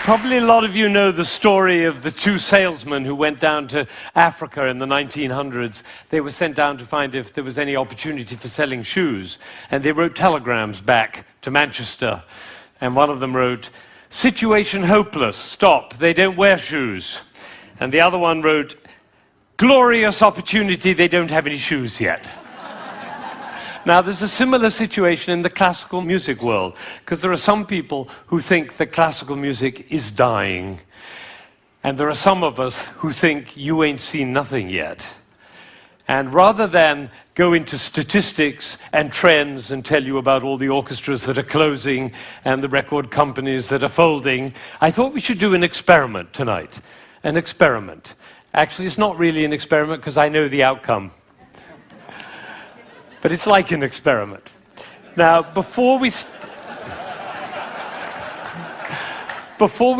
Probably a lot of you know the story of the two salesmen who went down to Africa in the 1900s. They were sent down to find if there was any opportunity for selling shoes. And they wrote telegrams back to Manchester. And one of them wrote, "Situation hopeless, stop, they don't wear shoes." And the other one wrote, "Glorious opportunity, they don't have any shoes yet." Now, there's a similar situation in the classical music world, because there are some people who think that classical music is dying, and there are some of us who think you ain't seen nothing yet. And rather than go into statistics and trends and tell you about all the orchestras that are closing and the record companies that are folding, I thought we should do an experiment tonight. An experiment. Actually, it's not really an experiment because I know the outcome. But it's like an experiment. Now, before we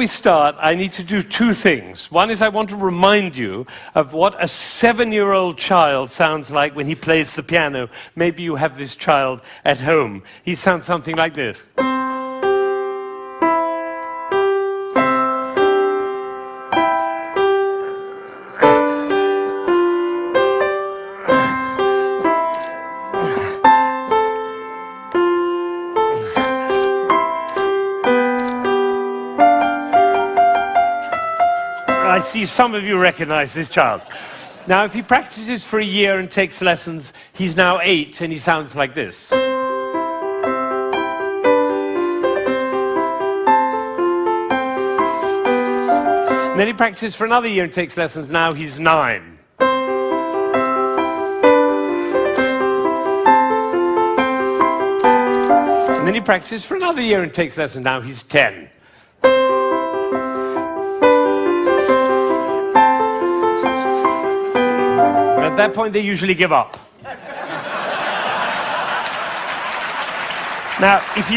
start, I need to do two things. One is I want to remind you of what a 7-year-old child sounds like when he plays the piano. Maybe you have this child at home. He sounds something like this. I see some of you recognize this child. Now, if he practices for a year and takes lessons, he's now 8 and he sounds like this. And then he practices for another year and takes lessons, now he's 9. And then he practices for another year and takes lessons, now he's 10. At that point, they usually give up. Now, if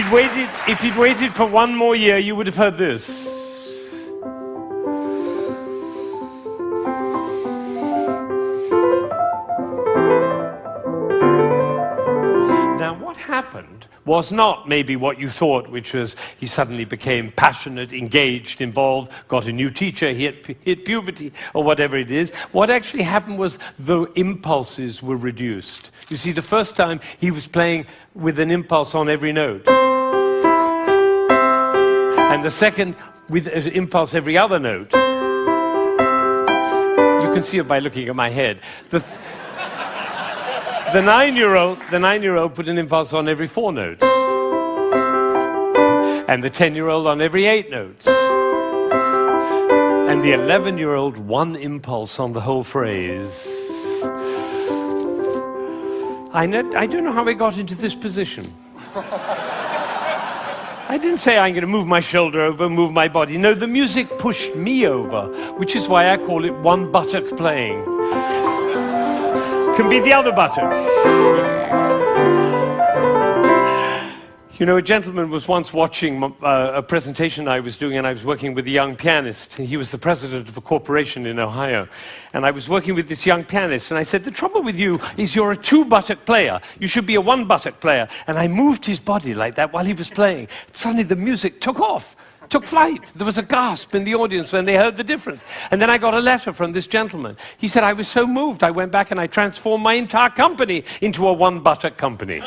he'd waited for one more year, you would have heard this. Now, what happened was not maybe what you thought, which was he suddenly became passionate, engaged, involved, got a new teacher, he hit puberty, or whatever it is. What actually happened was the impulses were reduced. You see, the first time he was playing with an impulse on every note. And the second, with an impulse every other note. You can see it by looking at my head. The 9-year-old put an impulse on every 4 notes. And the 10-year-old on every 8 notes. And the 11-year-old, one impulse on the whole phrase. I don't know how I got into this position. I didn't say I'm going to move my shoulder over, move my body. No, the music pushed me over, which is why I call it one buttock playing. Can be the other buttock. You know, a gentleman was once watching a presentation I was doing, and I was working with a young pianist. He was the president of a corporation in Ohio. And I was working with this young pianist, and I said, the trouble with you is you're a 2-buttock player. You should be a 1-buttock player. And I moved his body like that while he was playing. Suddenly the music took off. Took flight. There was a gasp in the audience when they heard the difference. And then I got a letter from this gentleman. He said, I was so moved, I went back and I transformed my entire company into a 1-buttock company.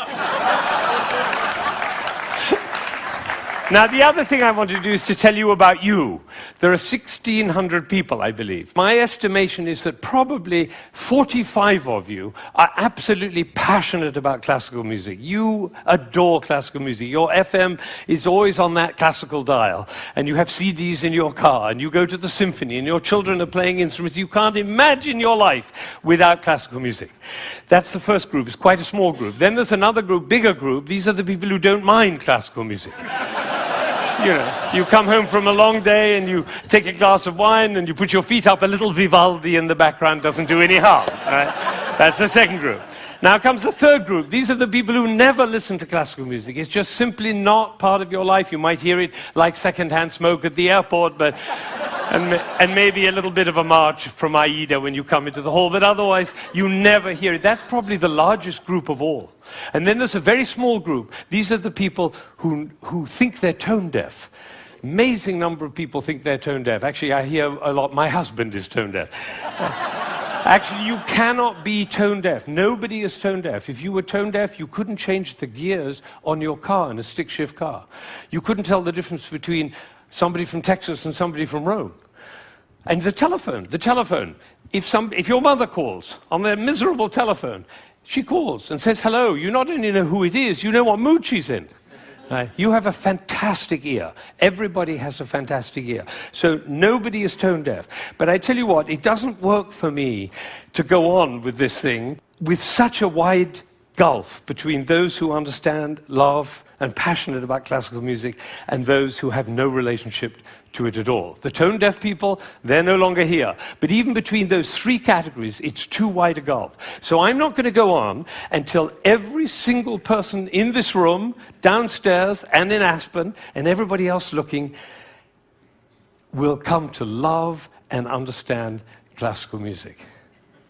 Now, the other thing I want to do is to tell you about you. There are 1,600 people, I believe. My estimation is that probably 45 of you are absolutely passionate about classical music. You adore classical music. Your FM is always on that classical dial. And you have CDs in your car, and you go to the symphony, and your children are playing instruments. You can't imagine your life without classical music. That's the first group. It's quite a small group. Then there's another group, bigger group. These are the people who don't mind classical music. You know, you come home from a long day and you take a glass of wine and you put your feet up, a little Vivaldi in the background doesn't do any harm. Right? That's the second group. Now comes the third group. These are the people who never listen to classical music. It's just simply not part of your life. You might hear it like secondhand smoke at the airport, but and maybe a little bit of a march from Aida when you come into the hall, but otherwise you never hear it. That's probably the largest group of all. And then there's a very small group. These are the people who think they're tone deaf. amazing number of people think they're tone deaf. Actually, I hear a lot, my husband is tone deaf. Actually, you cannot be tone deaf. Nobody is tone deaf. If you were tone deaf, you couldn't change the gears on your car in a stick-shift car. You couldn't tell the difference between somebody from Texas and somebody from Rome. And the telephone. If your mother calls on their miserable telephone, she calls and says hello. You not only know who it is, you know what mood she's in. You have a fantastic ear. Everybody has a fantastic ear. So nobody is tone deaf. But I tell you what, it doesn't work for me to go on with this thing with such a wide gulf between those who understand, love, and passionate about classical music and those who have no relationship to it at all. The tone deaf people, they're no longer here. But even between those three categories, it's too wide a gulf. So I'm not going to go on until every single person in this room, downstairs and in Aspen, and everybody else looking, will come to love and understand classical music.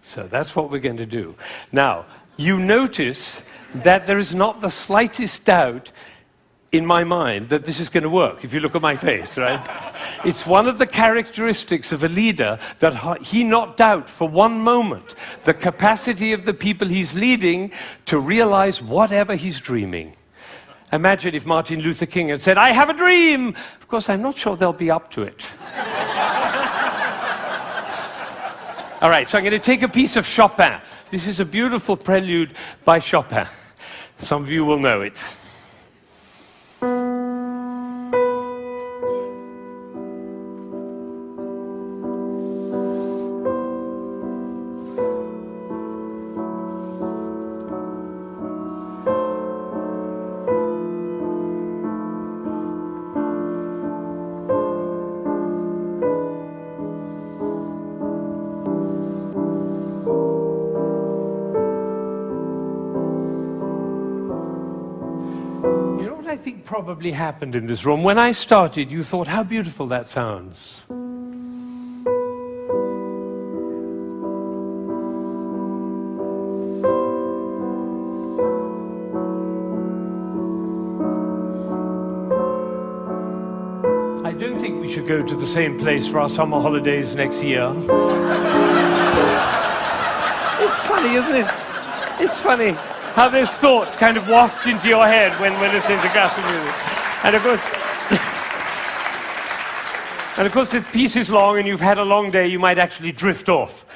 So that's what we're going to do. Now, you notice that there is not the slightest doubt in my mind that this is going to work, if you look at my face, right? It's one of the characteristics of a leader that he not doubt for one moment the capacity of the people he's leading to realize whatever he's dreaming. Imagine if Martin Luther King had said, "I have a dream!" Of course, I'm not sure they'll be up to it. All right, so I'm going to take a piece of Chopin. This is a beautiful prelude by Chopin. Some of you will know it. I think probably happened in this room. When I started, you thought, how beautiful that sounds. I don't think we should go to the same place for our summer holidays next year. It's funny, isn't it? It's funny how those thoughts kind of waft into your head when we're listening to classical music. And of course, if the piece is long and you've had a long day, you might actually drift off.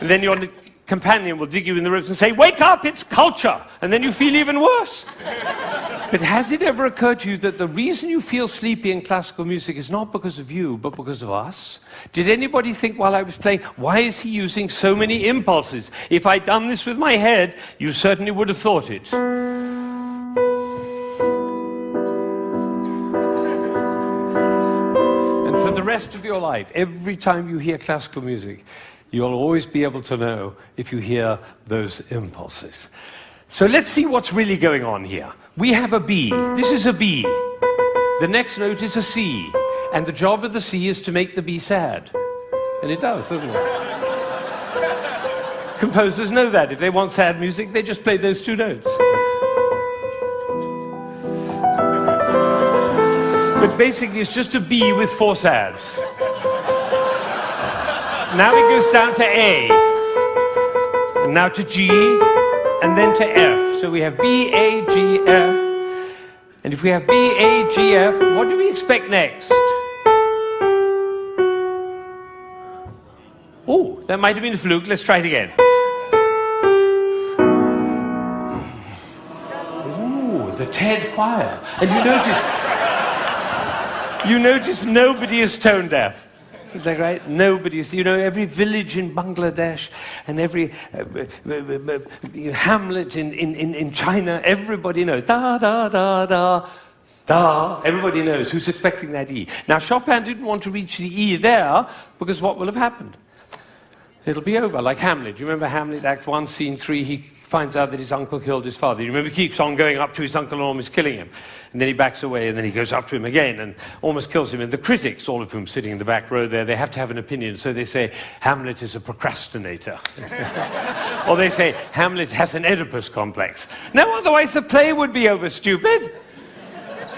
And then your companion will dig you in the ribs and say, "Wake up, it's culture!" And then you feel even worse. But has it ever occurred to you that the reason you feel sleepy in classical music is not because of you, but because of us? Did anybody think while I was playing, why is he using so many impulses? If I'd done this with my head, you certainly would have thought it. And for the rest of your life, every time you hear classical music, you'll always be able to know if you hear those impulses. So let's see what's really going on here. We have a B. This is a B. The next note is a C. And the job of the C is to make the B sad. And it does, doesn't it? Composers know that. If they want sad music, they just play those two notes. But basically, it's just a B with four sads. Now it goes down to A. And now to G. And then to F. So we have B, A, G, F. And if we have B, A, G, F, what do we expect next? Oh, that might have been a fluke. Let's try it again. Ooh, the TED choir. And you notice nobody is tone deaf. Is that right? Nobody's, every village in Bangladesh and every hamlet in China, everybody knows. Da, da, da, da, da. Everybody knows who's expecting that E. Now, Chopin didn't want to reach the E there because what will have happened? It'll be over, like Hamlet. You remember Hamlet, Act 1, Scene 3? He finds out that his uncle killed his father. You remember he keeps on going up to his uncle and almost killing him. And then he backs away, and then he goes up to him again and almost kills him. And the critics, all of whom sitting in the back row there, they have to have an opinion. So they say, Hamlet is a procrastinator. Or they say, Hamlet has an Oedipus complex. No, otherwise the play would be over, stupid.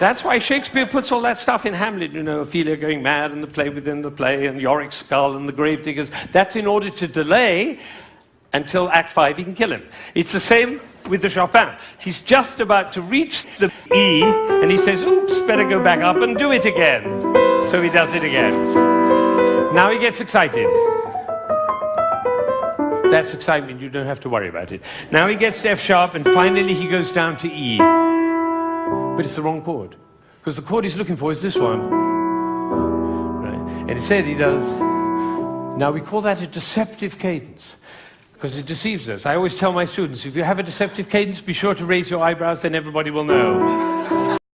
That's why Shakespeare puts all that stuff in Hamlet, you know, Ophelia going mad and the play within the play and Yorick's skull and the gravediggers. That's in order to delay until Act 5 he can kill him. It's the same with the Chopin. He's just about to reach the E and he says, oops, better go back up and do it again. So he does it again. Now he gets excited. That's excitement, you don't have to worry about it. Now he gets to F sharp and finally he goes down to E. But it's the wrong chord. Because the chord he's looking for is this one. Right? And instead he does. Now we call that a deceptive cadence. Because it deceives us. I always tell my students, if you have a deceptive cadence, be sure to raise your eyebrows, then everybody will know.